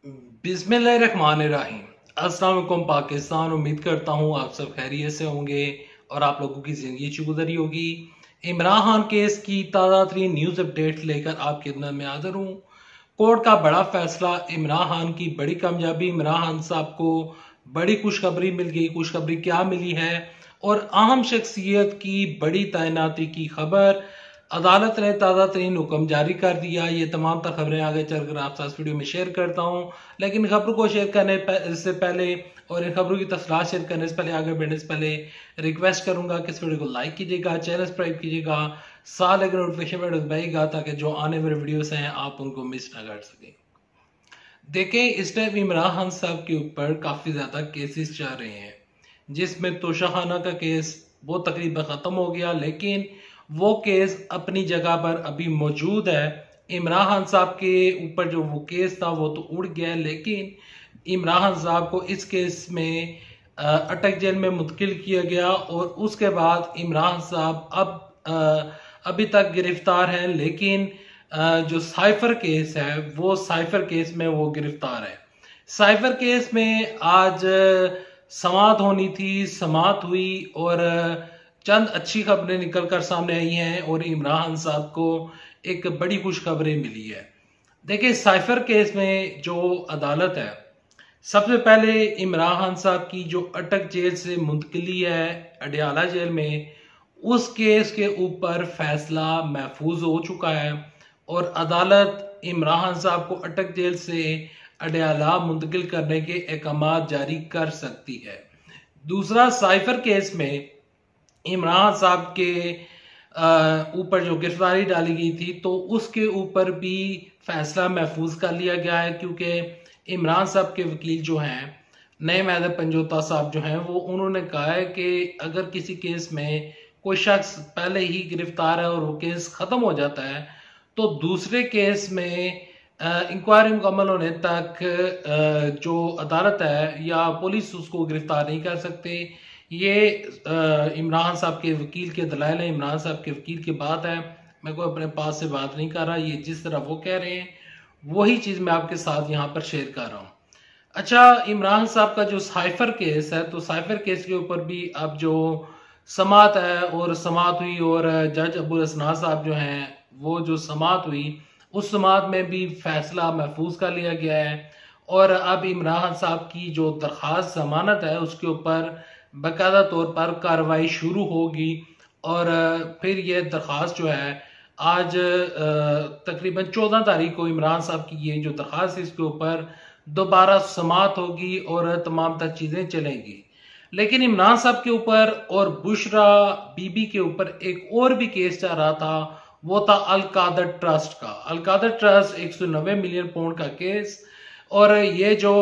बिस्मिल्लाहिर्रहमानिर्रहीम। अस्सलाम वालेकुम पाकिस्तान। उम्मीद करता हूँ आप सब खैरियत से होंगे और आप लोगों की जिंदगी अच्छी गुजरी होगी। इमरान खान केस की ताज़ा तरीन न्यूज़ अपडेट लेकर आपके खिदमत में हाजिर हूँ। कोर्ट का बड़ा फैसला, इमरान खान की बड़ी कामयाबी, इमरान खान साहब को बड़ी खुशखबरी मिल गई। खुशखबरी क्या मिली है और अहम शख्सियत की बड़ी तैनाती की खबर। अदालत ने ताज़ा तरीन हुक्म जारी कर दिया। ये तमाम तर खबरें आगे चलकर आपसे इस वीडियो में शेयर करता हूँ, लेकिन खबरों को शेयर करने से पहले और इन खबरों की तफसीलात शेयर करने से पहले, आगे बढ़ने से पहले रिक्वेस्ट करूंगा कि इस वीडियो को लाइक कीजिएगा, चैनल सब्सक्राइब कीजिएगा, साथ लगे नोटिफिकेशन बेल दबाइएगा ताकि जो आने वाले वीडियोस हैं आप उनको मिस ना कर सकें। देखें, इस टाइम इमरान खान साहब के ऊपर काफी ज्यादा केसेस चल रहे हैं, जिसमें तोशाखाना का केस वो तकरीबन खत्म हो गया, लेकिन वो केस अपनी जगह पर अभी मौजूद है। इमरान खान साहब के ऊपर जो वो केस था वो तो उड़ गया, लेकिन इमरान खान साहब को इस केस में अटक जेल में मुंतकिल किया गया और उसके बाद इमरान साहब अभी तक गिरफ्तार हैं, लेकिन जो साइफर केस है वो साइफर केस में वो गिरफ्तार है। साइफर केस में आज समाअत होनी थी, समाअत हुई और चंद अच्छी खबरें निकलकर सामने आई हैं और इमरान खान साहब को एक बड़ी खुशखबरी मिली है। देखिए, साइफर केस में जो अदालत है, सबसे पहले इमरान खान साहब की जो अटक जेल से मुंतकिली है अडयाला जेल में, उस केस के ऊपर फैसला महफूज हो चुका है और अदालत इमरान खान साहब को अटक जेल से अडयाला मुंतकिल करने के अहकाम जारी कर सकती है। दूसरा, साइफर केस में इमरान साहब के ऊपर जो गिरफ्तारी डाली गई थी तो उसके ऊपर भी फैसला महफूज कर लिया गया है, क्योंकि इमरान साहब के वकील जो हैं नईम हैदर पंजोता साहब जो हैं वो उन्होंने कहा है कि अगर किसी केस में कोई शख्स पहले ही गिरफ्तार है और वो केस खत्म हो जाता है तो दूसरे केस में इंक्वायरी मुकम्मल होने तक जो अदालत है या पुलिस उसको गिरफ्तार नहीं कर सकते। ये इमरान साहब के वकील के दलाइल है, इमरान साहब के वकील की बात है, मैं कोई अपने पास से बात नहीं कर रहा। ये जिस तरह वो कह रहे हैं वही चीज मैं आपके साथ यहाँ पर शेयर कर रहा हूँ। अच्छा, इमरान साहब का जो साइफर केस है, तो साइफर केस के ऊपर भी अब जो समाअत है और समाअत हुई और जज अबुल हसनान साहब जो हैं वो जो समाअत हुई उस समाअत में भी फैसला महफूज कर लिया गया है और अब इमरान खान साहब की जो दरख्वास्त जमानत है उसके ऊपर बाकायदा तौर पर कार्रवाई शुरू होगी और फिर ये दरख्वास्त जो है आज तकरीबन 14 तारीख को इमरान साहब की ये जो दरख्वास्त है इसके ऊपर दोबारा समाअत होगी और तमाम तर चीजें चलेंगी। लेकिन इमरान साहब के ऊपर और बुशरा बीबी के ऊपर एक और भी केस चल रहा था, वो था अलकादर ट्रस्ट का। अलकादर ट्रस्ट 190 मिलियन पाउंड का केस और ये जो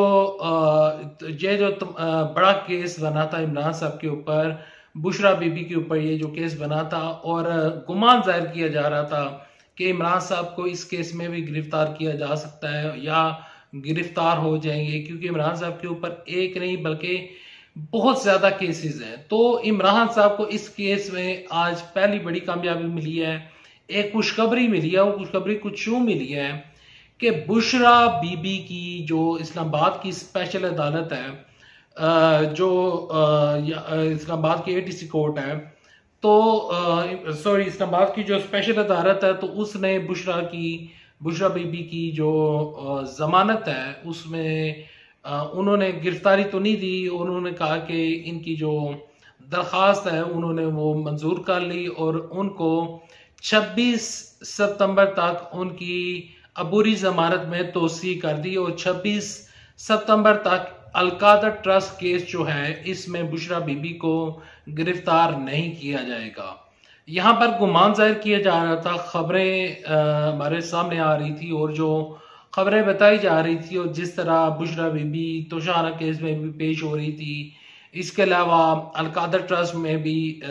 बड़ा केस बना था इमरान साहब के ऊपर, बुशरा बीबी के ऊपर ये जो केस बना था और गुमान जाहिर किया जा रहा था कि इमरान साहब को इस केस में भी गिरफ्तार किया जा सकता है या गिरफ्तार हो जाएंगे, क्योंकि इमरान साहब के ऊपर एक नहीं बल्कि बहुत ज्यादा केसेस हैं। तो इमरान साहब को इस केस में आज पहली बड़ी कामयाबी मिली है, एक खुशखबरी मिली है। वो खुशखबरी कुछ यूं मिली है कि बुशरा बीबी की जो इस्लामाबाद की स्पेशल अदालत है, जो इस्लामाबाद की एटीसी कोर्ट है, तो इस्लामाबाद की जो स्पेशल अदालत है तो उसने बुशरा बीबी की जो जमानत है उसमें उन्होंने गिरफ्तारी तो नहीं दी। उन्होंने कहा कि इनकी जो दरख्वास्त है उन्होंने वो मंजूर कर ली और उनको 26 सितंबर तक उनकी अबूरी जमानत में तोसी कर दी और 26 सितंबर तक अलकादर ट्रस्ट केस जो है इसमें बुशरा बीबी को गिरफ्तार नहीं किया जाएगा। यहाँ पर गुमान जाहिर किया जा रहा था, खबरें हमारे सामने आ रही थी और जो खबरें बताई जा रही थी और जिस तरह बुशरा बीबी तोशाखाना केस में भी पेश हो रही थी, इसके अलावा अलकादर ट्रस्ट में भी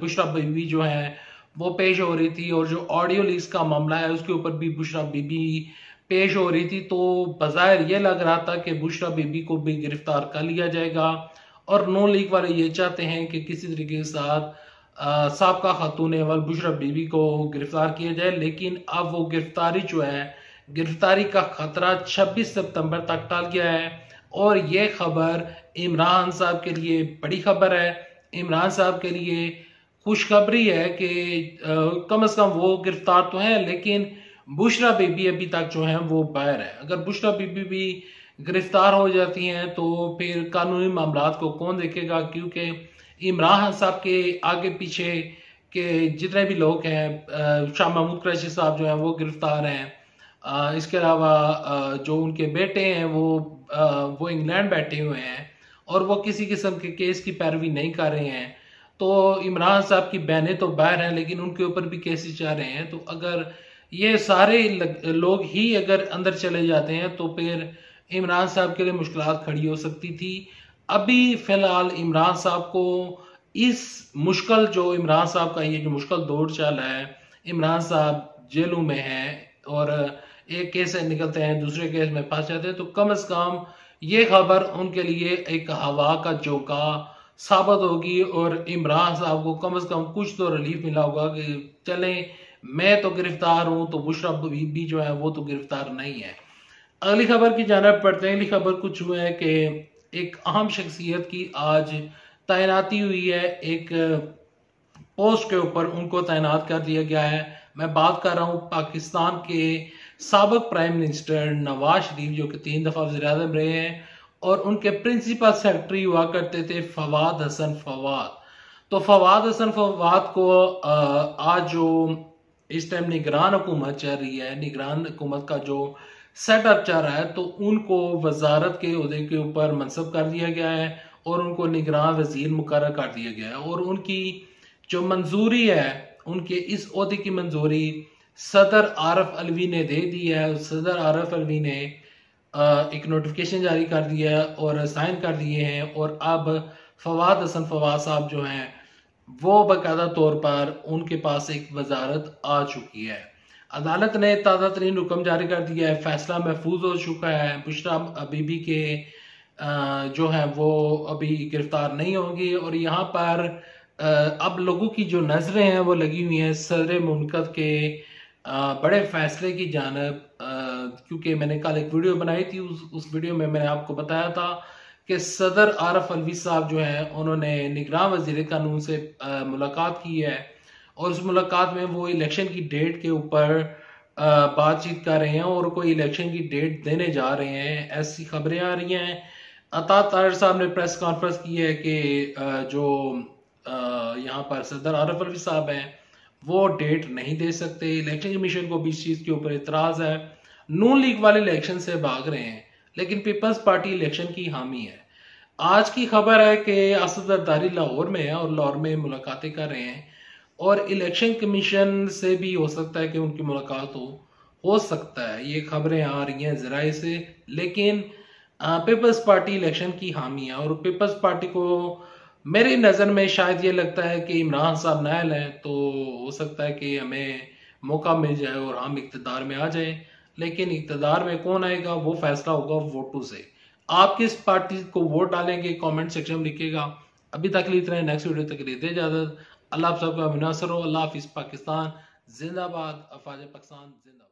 बुशरा बीबी जो है वो पेश हो रही थी और जो ऑडियो लीक्स का मामला है उसके ऊपर भी बुशरा बीबी पेश हो रही थी। तो बज़ाहिर ये लग रहा था कि बुशरा बीबी को भी गिरफ्तार कर लिया जाएगा और नो लीग वाले ये चाहते हैं कि किसी तरीके के साथ साबका खातून अव्वल बुशरा बीबी को गिरफ्तार किया जाए, लेकिन अब वो गिरफ्तारी जो है गिरफ्तारी का खतरा 26 सितंबर तक टल गया है। और ये खबर इमरान साहब के लिए बड़ी खबर है। इमरान साहब के लिए खुशखबरी है कि कम से कम वो गिरफ्तार तो है, लेकिन बुशरा बीबी अभी तक जो है वो बाहर है। अगर बुशरा बीबी भी गिरफ्तार हो जाती हैं तो फिर कानूनी मामलात को कौन देखेगा, क्योंकि इमरान साहब के आगे पीछे के जितने भी लोग हैं, शाह महमूद कुरैशी साहब जो हैं वो गिरफ्तार हैं। इसके अलावा जो उनके बेटे हैं वो इंग्लैंड बैठे हुए हैं और वो किसी किस्म के केस की पैरवी नहीं कर रहे हैं। तो इमरान साहब की बहनें तो बाहर हैं, लेकिन उनके ऊपर भी केसेस जा रहे हैं। तो अगर ये सारे लोग ही अगर अंदर चले जाते हैं तो फिर इमरान साहब के लिए मुश्किलात खड़ी हो सकती थी। अभी फिलहाल इमरान साहब को इस मुश्किल जो इमरान साहब का ये जो मुश्किल दौर चल रहा है, इमरान साहब जेलों में हैं और एक केस से निकलते हैं दूसरे केस में फंस जाते हैं, तो कम से कम ये खबर उनके लिए एक हवा का झोंका साबित होगी और इमरान साहब को कम से कम कुछ तो रिलीफ मिला होगा कि चलें मैं तो गिरफ्तार हूं तो बुशरा बीबी जो है वो तो गिरफ्तार नहीं है। अगली खबर की जानिब पढ़ते हैं। अगली खबर कुछ हुआ है कि एक अहम शख्सियत की आज तैनाती हुई है, एक पोस्ट के ऊपर उनको तैनात कर दिया गया है। मैं बात कर रहा हूं पाकिस्तान के साबिक प्राइम मिनिस्टर नवाज शरीफ, जो कि 3 दफा वज़ीर-ए-आज़म रहे हैं और उनके प्रिंसिपल सेक्रेटरी हुआ करते थे फवाद हसन फवाद। तो फवाद हसन फवाद को आज जो इस टाइम निगरान हुकूमत चल रही है, निगरान हुकूमत का जो सेटअप चल रहा है, तो उनको वजारत के ओहदे के ऊपर मनसब कर दिया गया है और उनको निगरान वजीर मुकर्रर कर दिया गया है। और उनकी जो मंजूरी है, उनके इस ओहदे की मंजूरी सदर आरफ अलवी ने दे दी है। सदर आरफ अलवी ने एक नोटिफिकेशन जारी कर दिया है और साइन कर दिए हैं और अब फवाद हसन फवाद साहब जो हैं वो बाकायदा तौर पर उनके पास एक वजारत आ चुकी है। अदालत ने ताज़ा तरीन हुक्म जारी कर दिया है, फैसला महफूज हो चुका है। बुशरा बीबी के जो है वो अभी गिरफ्तार नहीं होंगी और यहाँ पर अब लोगों की जो नजरें हैं वो लगी हुई हैं सदर मुमलकत के बड़े फैसले की जानब, क्योंकि मैंने कल एक वीडियो बनाई थी। उस वीडियो में मैंने आपको बताया था कि सदर आरफ अलवी साहब जो है उन्होंने निगरान वजीर कानून से मुलाकात की है और उस मुलाकात में वो इलेक्शन की डेट के ऊपर बातचीत कर रहे हैं और कोई इलेक्शन की डेट देने जा रहे हैं, ऐसी खबरें आ रही हैं। अता ताहिर साहब ने प्रेस कॉन्फ्रेंस की है कि जो यहाँ पर सदर आरफ अलवी साहब हैं वो डेट नहीं दे सकते। इलेक्शन कमीशन को भी इस चीज के ऊपर इतराज है। नून लीग वाले इलेक्शन से भाग रहे हैं लेकिन पीपल्स पार्टी इलेक्शन की हामी है। आज की खबर है कि असद जरदारी लाहौर में है और लाहौर में मुलाकातें कर रहे हैं और इलेक्शन कमीशन से भी हो सकता है कि उनकी मुलाकात हो सकता है। ये खबरें आ रही हैं जराए से, लेकिन पीपल्स पार्टी इलेक्शन की हामी है और पीपल्स पार्टी को मेरी नज़र में शायद ये लगता है कि इमरान साहब नायल हैं, तो हो सकता है कि हमें मौका मिल जाए और हम इक़्तिदार में आ जाएं। लेकिन इक़्तिदार में कौन आएगा वो फैसला होगा वोटों से। आप किस पार्टी को वोट डालेंगे कमेंट सेक्शन में लिखिएगा। अभी तक लिए इतना, नेक्स्ट वीडियो तक लेते इजाजत। अल्लाह आप सबका मुनासर हो। अल्लाह हाफिज़। पाकिस्तान जिंदाबाद। अफवाज पाकिस्तान जिंदाबाद।